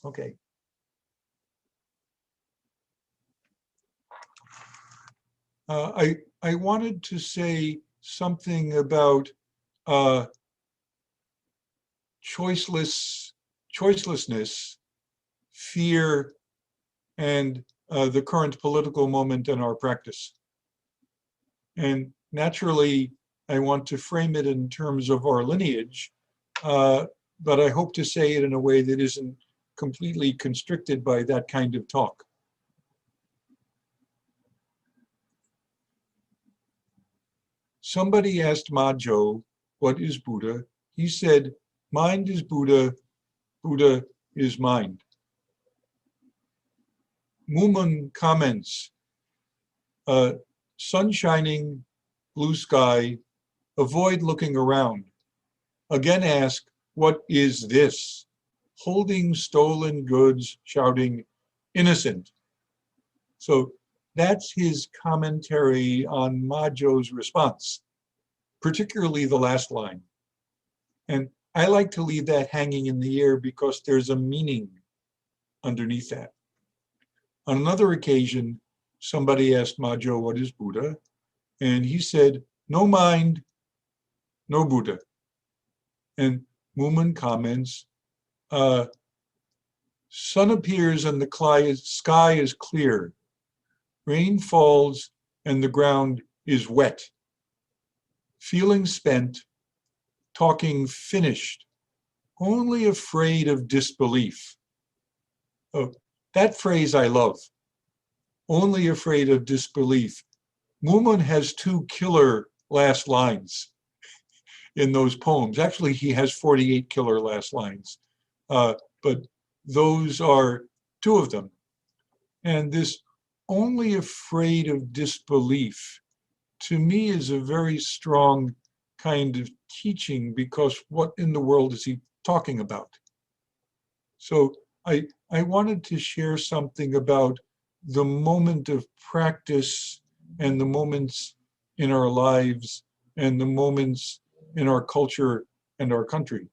Okay. I wanted to say something about uh, choicelessness, fear, and the current political moment in our practice. And naturally, I want to frame it in terms of our lineage, uh, but I hope to say it in a way that isn't completely constricted by that kind of talk. Somebody asked Majo, what is Buddha? He said, mind is Buddha, Buddha is mind. Mumun comments, sun shining, blue sky, avoid looking around. Again ask, what is this? Holding stolen goods, shouting, innocent. So that's his commentary on Majo's response, particularly the last line. And I like to leave that hanging in the air because there's a meaning underneath that. On another occasion, somebody asked Majo, what is Buddha? And he said, no mind, no Buddha. And Mumun comments, sun appears and the sky is clear. Rain falls and the ground is wet. Feeling spent, talking finished, only afraid of disbelief. Oh, that phrase I love, only afraid of disbelief. Mumun has two killer last lines in those poems. Actually, he has 48 killer last lines, but those are two of them. And this only afraid of disbelief, to me, is a very strong kind of teaching, because what in the world is he talking about? So I wanted to share something about the moment of practice and the moments in our lives and the moments in our culture and our country.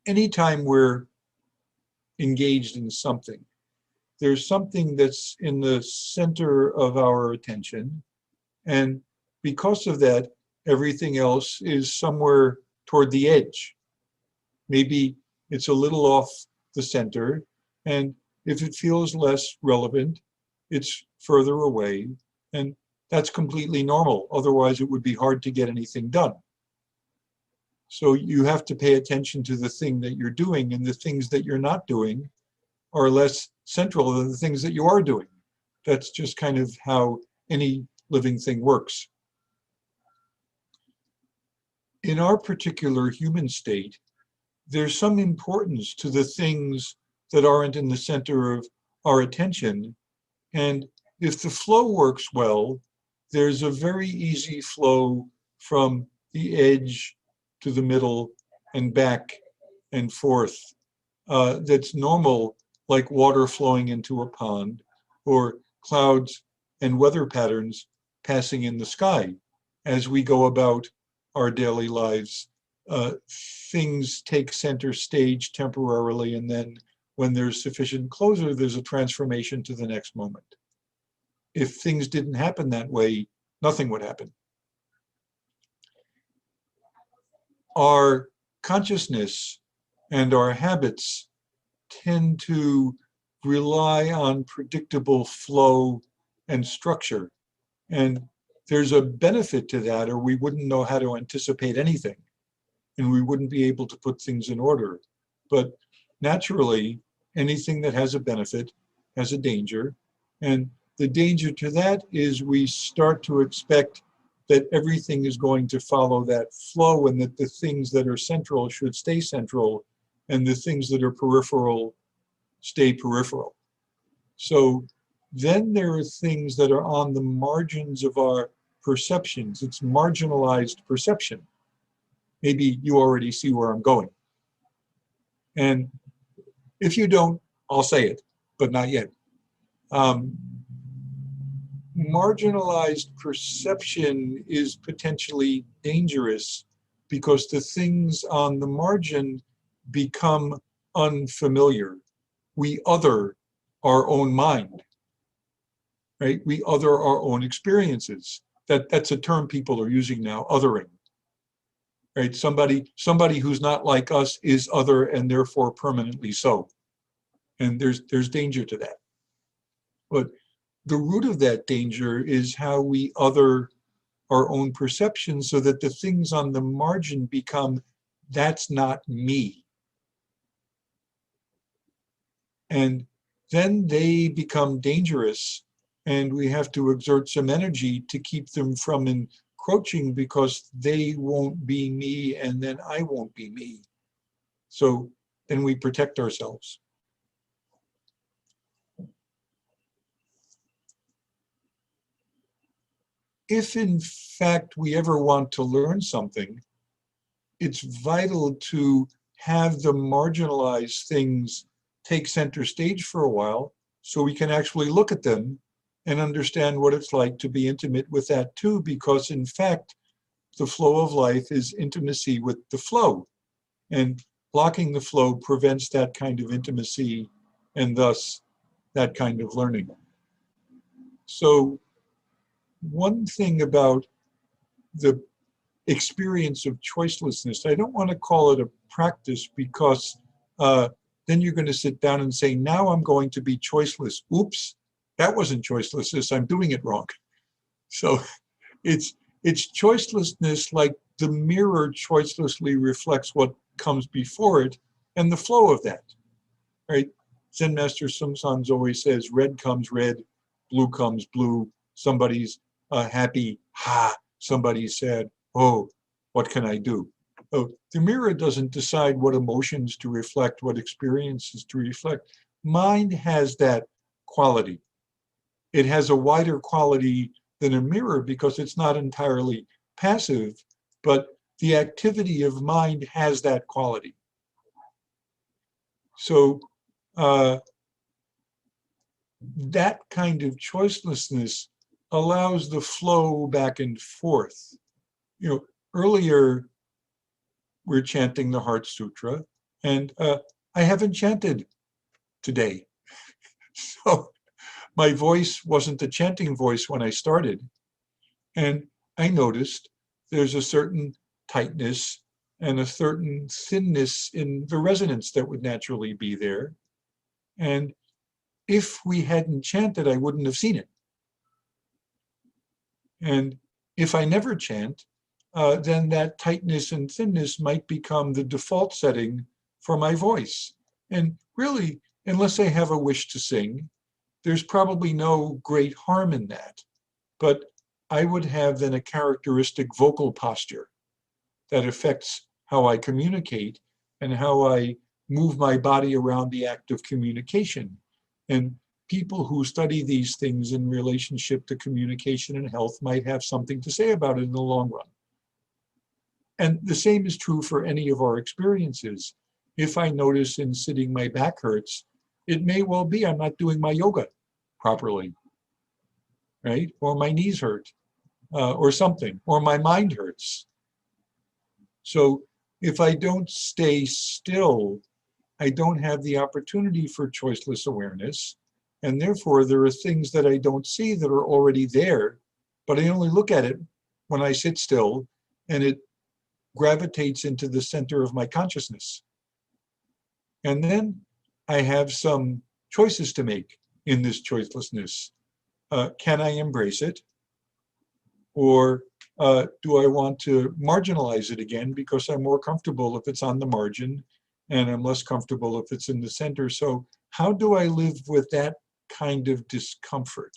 Anytime we're engaged in something, there's something that's in the center of our attention. And because of that, everything else is somewhere toward the edge. Maybe it's a little off the center. And if it feels less relevant, it's further away. And that's completely normal. Otherwise, it would be hard to get anything done. So you have to pay attention to the thing that you're doing, and the things that you're not doing are less central than the things that you are doing. That's just kind of how any living thing works. In our particular human state, there's some importance to the things that aren't in the center of our attention. And if the flow works well, there's a very easy flow from the edge to the middle and back and forth. That's normal, like water flowing into a pond, or clouds and weather patterns passing in the sky as we go about our daily lives. Things take center stage temporarily, and then when there's sufficient closure, there's a transformation to the next moment. If things didn't happen that way, nothing would happen. Our consciousness and our habits tend to rely on predictable flow and structure. And there's a benefit to that, or we wouldn't know how to anticipate anything, and we wouldn't be able to put things in order. But naturally, anything that has a benefit has a danger. And the danger to that is we start to expect that everything is going to follow that flow, and that the things that are central should stay central, and the things that are peripheral stay peripheral. So then there are things that are on the margins of our perceptions. It's marginalized perception. Maybe you already see where I'm going. And if you don't, I'll say it, but not yet. marginalized perception is potentially dangerous because the things on the margin become unfamiliar. We other our own mind, right? We other our own experiences. That's a term people are using now, othering, right? Somebody who's not like us is other and therefore permanently so. And there's danger to that. But the root of that danger is how we other our own perceptions so that the things on the margin become, that's not me. And then they become dangerous and we have to exert some energy to keep them from encroaching because they won't be me and then I won't be me. So then we protect ourselves. If in fact we ever want to learn something, it's vital to have the marginalized things take center stage for a while so we can actually look at them and understand what it's like to be intimate with that too, because in fact, the flow of life is intimacy with the flow. And blocking the flow prevents that kind of intimacy and thus that kind of learning. So one thing about the experience of choicelessness, I don't want to call it a practice because then you're going to sit down and say, now I'm going to be choiceless. Oops, that wasn't choicelessness, I'm doing it wrong. So it's choicelessness like the mirror choicelessly reflects what comes before it and the flow of that, right? Zen Master Sumsons always says, red comes red, blue comes blue. Somebody's happy, ha, somebody's sad, oh, what can I do? Oh, the mirror doesn't decide what emotions to reflect, what experiences to reflect. Mind has that quality. It has a wider quality than a mirror because it's not entirely passive, but the activity of mind has that quality. So that kind of choicelessness allows the flow back and forth. You know, earlier we're chanting the Heart Sutra, and I haven't chanted today. So my voice wasn't a chanting voice when I started. And I noticed there's a certain tightness and a certain thinness in the resonance that would naturally be there. And if we hadn't chanted, I wouldn't have seen it. And if I never chant, then that tightness and thinness might become the default setting for my voice. And really, unless I have a wish to sing, there's probably no great harm in that. But I would have then a characteristic vocal posture that affects how I communicate and how I move my body around the act of communication. And people who study these things in relationship to communication and health might have something to say about it in the long run. And the same is true for any of our experiences. If I notice in sitting my back hurts, it may well be I'm not doing my yoga properly, right? Or my knees hurt, or something, or my mind hurts. So if I don't stay still, I don't have the opportunity for choiceless awareness. And therefore, there are things that I don't see that are already there, but I only look at it when I sit still and it gravitates into the center of my consciousness. And then I have some choices to make in this choicelessness. Can I embrace it? Or do I want to marginalize it again because I'm more comfortable if it's on the margin and I'm less comfortable if it's in the center? So how do I live with that kind of discomfort?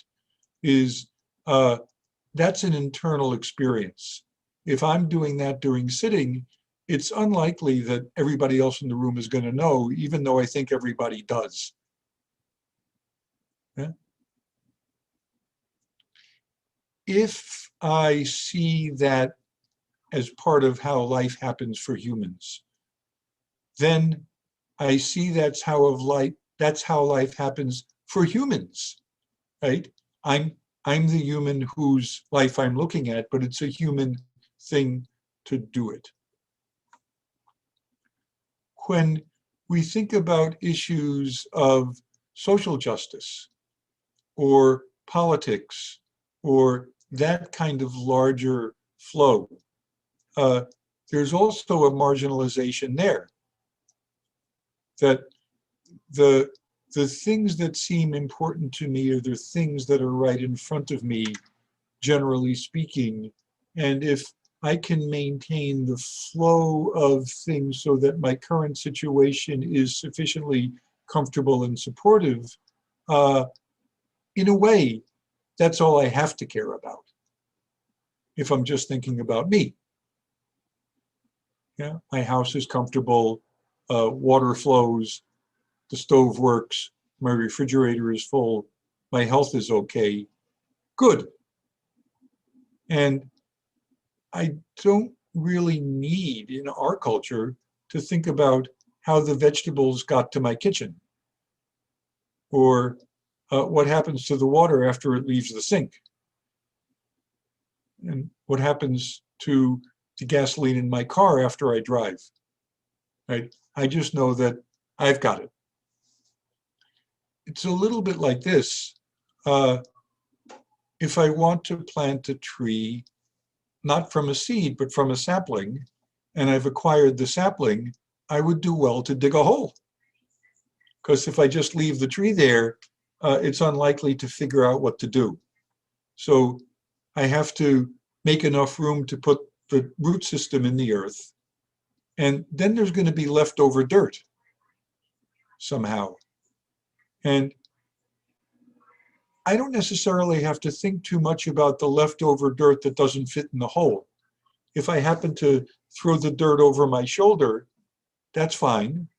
That's an internal experience. If I'm doing that during sitting, it's unlikely that everybody else in the room is going to know, even though I think everybody does. Yeah? If I see that as part of how life happens for humans, then I see that's how life happens for humans, right? I'm I'm the human whose life I'm looking at, but it's a human thing to do it. When we think about issues of social justice or politics or that kind of larger flow, there's also a marginalization there. That the things that seem important to me are the things that are right in front of me, generally speaking. And if I can maintain the flow of things so that my current situation is sufficiently comfortable and supportive, in a way, that's all I have to care about if I'm just thinking about me. Yeah, my house is comfortable, water flows, the stove works, my refrigerator is full, my health is okay, good. And I don't really need in our culture to think about how the vegetables got to my kitchen or what happens to the water after it leaves the sink and what happens to the gasoline in my car after I drive. Right? I just know that I've got it. It's a little bit like this. If I want to plant a tree, not from a seed, but from a sapling, and I've acquired the sapling, I would do well to dig a hole. Because if I just leave the tree there, it's unlikely to figure out what to do. So I have to make enough room to put the root system in the earth. And then there's going to be leftover dirt somehow. And I don't necessarily have to think too much about the leftover dirt that doesn't fit in the hole. If I happen to throw the dirt over my shoulder, that's fine.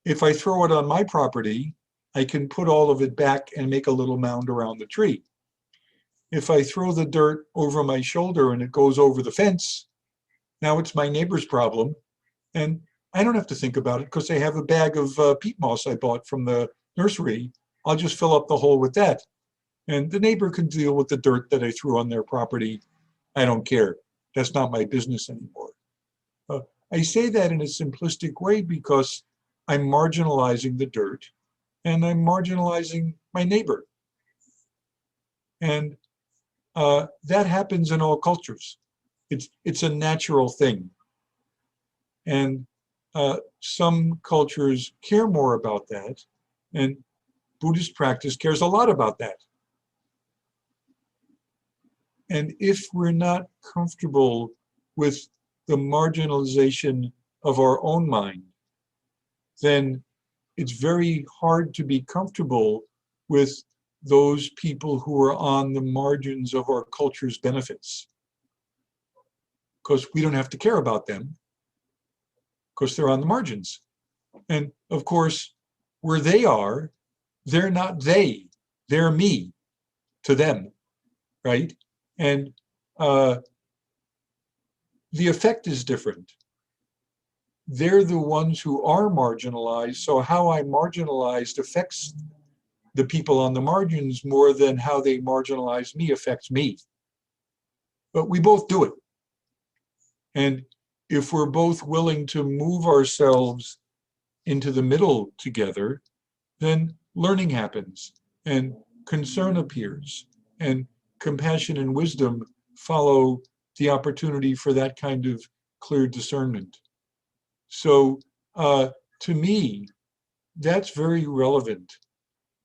If I throw it on my property, I can put all of it back and make a little mound around the tree. If I throw the dirt over my shoulder and it goes over the fence, now it's my neighbor's problem. And I don't have to think about it because I have a bag of peat moss I bought from the nursery. I'll just fill up the hole with that. And the neighbor can deal with the dirt that I threw on their property. I don't care. That's not my business anymore. I say that in a simplistic way because I'm marginalizing the dirt and I'm marginalizing my neighbor. And that happens in all cultures. It's a natural thing. And some cultures care more about that. And Buddhist practice cares a lot about that. And if we're not comfortable with the marginalization of our own mind, then it's very hard to be comfortable with those people who are on the margins of our culture's benefits. Because we don't have to care about them, because they're on the margins. And of course, where they are, they're not they, they're me to them, right? And the effect is different. They're the ones who are marginalized, so how I'm marginalized affects the people on the margins more than how they marginalize me affects me. But we both do it. And if we're both willing to move ourselves into the middle together, then learning happens and concern appears and compassion and wisdom follow the opportunity for that kind of clear discernment. So to me, that's very relevant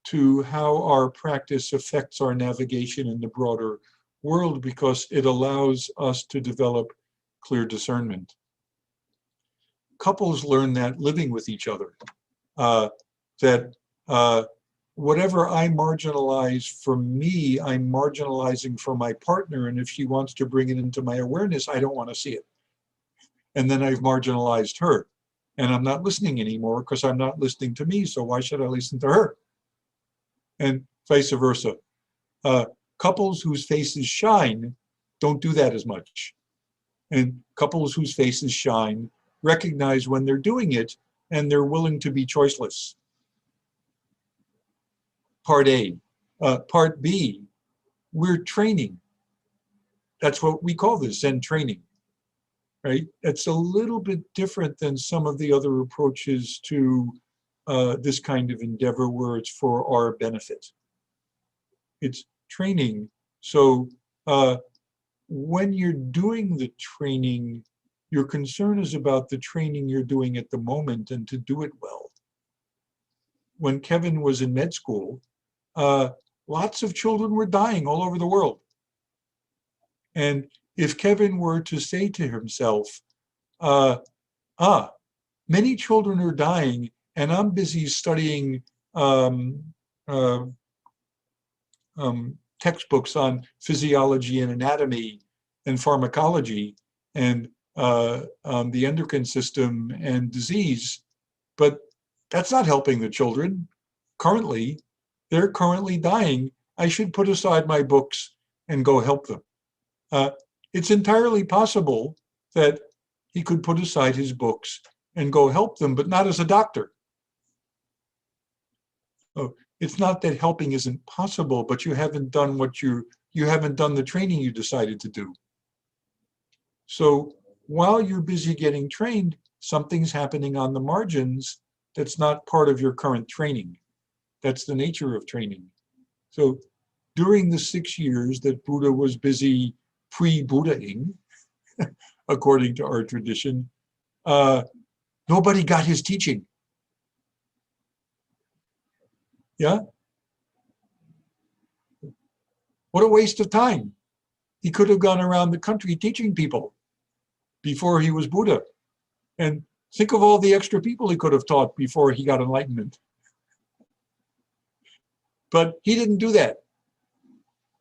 to how our practice affects our navigation in the broader world because it allows us to develop clear discernment. Couples learn that living with each other, that whatever I marginalize for me, I'm marginalizing for my partner, and if she wants to bring it into my awareness, I don't want to see it. And then I've marginalized her, and I'm not listening anymore because I'm not listening to me, so why should I listen to her? And vice versa. Couples whose faces shine don't do that as much. And couples whose faces shine recognize when they're doing it and they're willing to be choiceless. Part A. Part B, we're training. That's what we call this, Zen training, right? It's a little bit different than some of the other approaches to this kind of endeavor where it's for our benefit. It's training. So when you're doing the training, your concern is about the training you're doing at the moment and to do it well. When Kevin was in med school, lots of children were dying all over the world. And if Kevin were to say to himself, many children are dying and I'm busy studying textbooks on physiology and anatomy and pharmacology and the endocrine system and disease, but that's not helping the children. Currently, they're currently dying. I should put aside my books and go help them. It's entirely possible that he could put aside his books and go help them, but not as a doctor. It's not that helping isn't possible, but you haven't done you haven't done the training you decided to do. So while you're busy getting trained, something's happening on the margins that's not part of your current training. That's the nature of training. So during the 6 years that Buddha was busy pre-Buddhaing, according to our tradition, nobody got his teaching. Yeah? What a waste of time. He could have gone around the country teaching people before he was Buddha. And think of all the extra people he could have taught before he got enlightenment. But he didn't do that.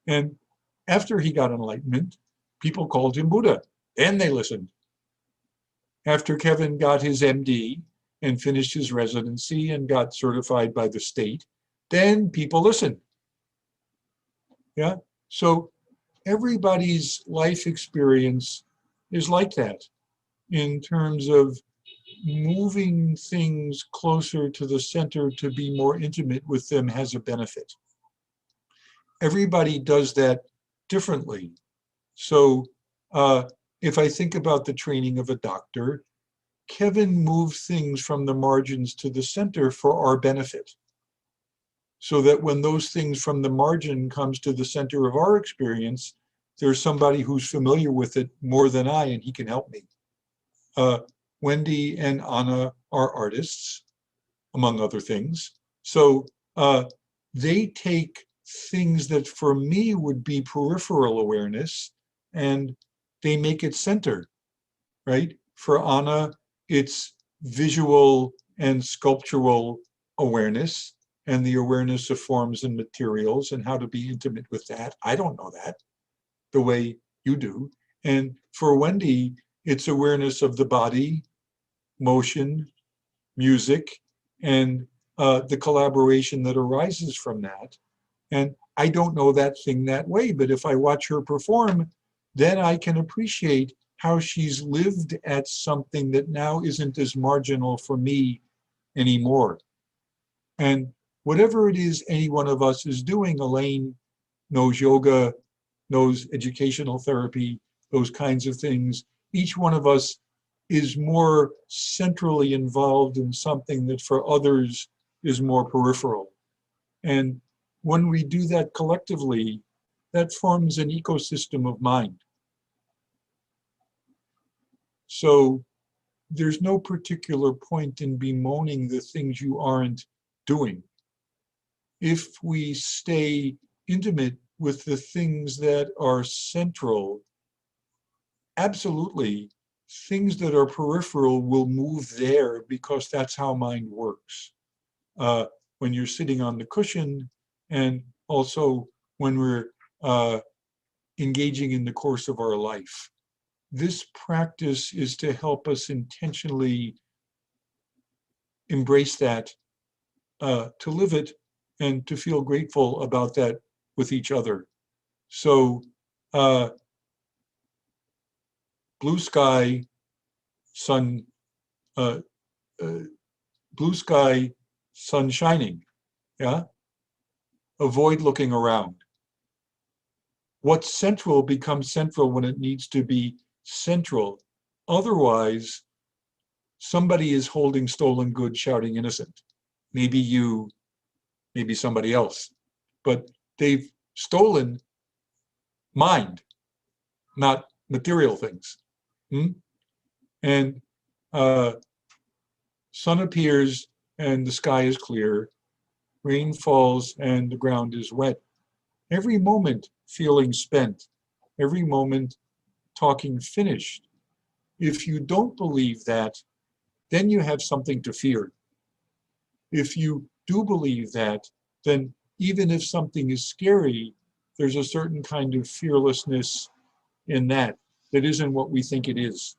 And after he got enlightenment, people called him Buddha. And they listened. After Kevin got his MD and finished his residency and got certified by the state, then people listened. Yeah. So everybody's life experience is like that in terms of moving things closer to the center to be more intimate with them has a benefit. Everybody does that differently. So if I think about the training of a doctor, Kevin moved things from the margins to the center for our benefit. So that when those things from the margin comes to the center of our experience, there's somebody who's familiar with it more than I, and he can help me. Wendy and Anna are artists, among other things. So they take things that for me would be peripheral awareness and they make it center, right? For Anna, it's visual and sculptural awareness and the awareness of forms and materials and how to be intimate with that. I don't know that the way you do. And for Wendy, it's awareness of the body, motion, music, and the collaboration that arises from that. And I don't know that thing that way, but if I watch her perform, then I can appreciate how she's lived at something that now isn't as marginal for me anymore. And whatever it is any one of us is doing, Elaine knows yoga, knows educational therapy, those kinds of things. Each one of us is more centrally involved in something that for others is more peripheral. And when we do that collectively, that forms an ecosystem of mind. So there's no particular point in bemoaning the things you aren't doing. If we stay intimate with the things that are central, absolutely, things that are peripheral will move there because that's how mind works. When you're sitting on the cushion and also when we're engaging in the course of our life. This practice is to help us intentionally embrace that, to live it, and to feel grateful about that with each other. So blue sky, sun, blue sky, sun shining, yeah? Avoid looking around. What's central becomes central when it needs to be central. Otherwise, somebody is holding stolen goods, shouting innocent. Maybe you, maybe somebody else. But they've stolen mind, not material things. And sun appears and the sky is clear, rain falls and the ground is wet. Every moment feeling spent, every moment talking finished. If you don't believe that, then you have something to fear. If you do believe that, then even if something is scary, there's a certain kind of fearlessness in that that isn't what we think it is.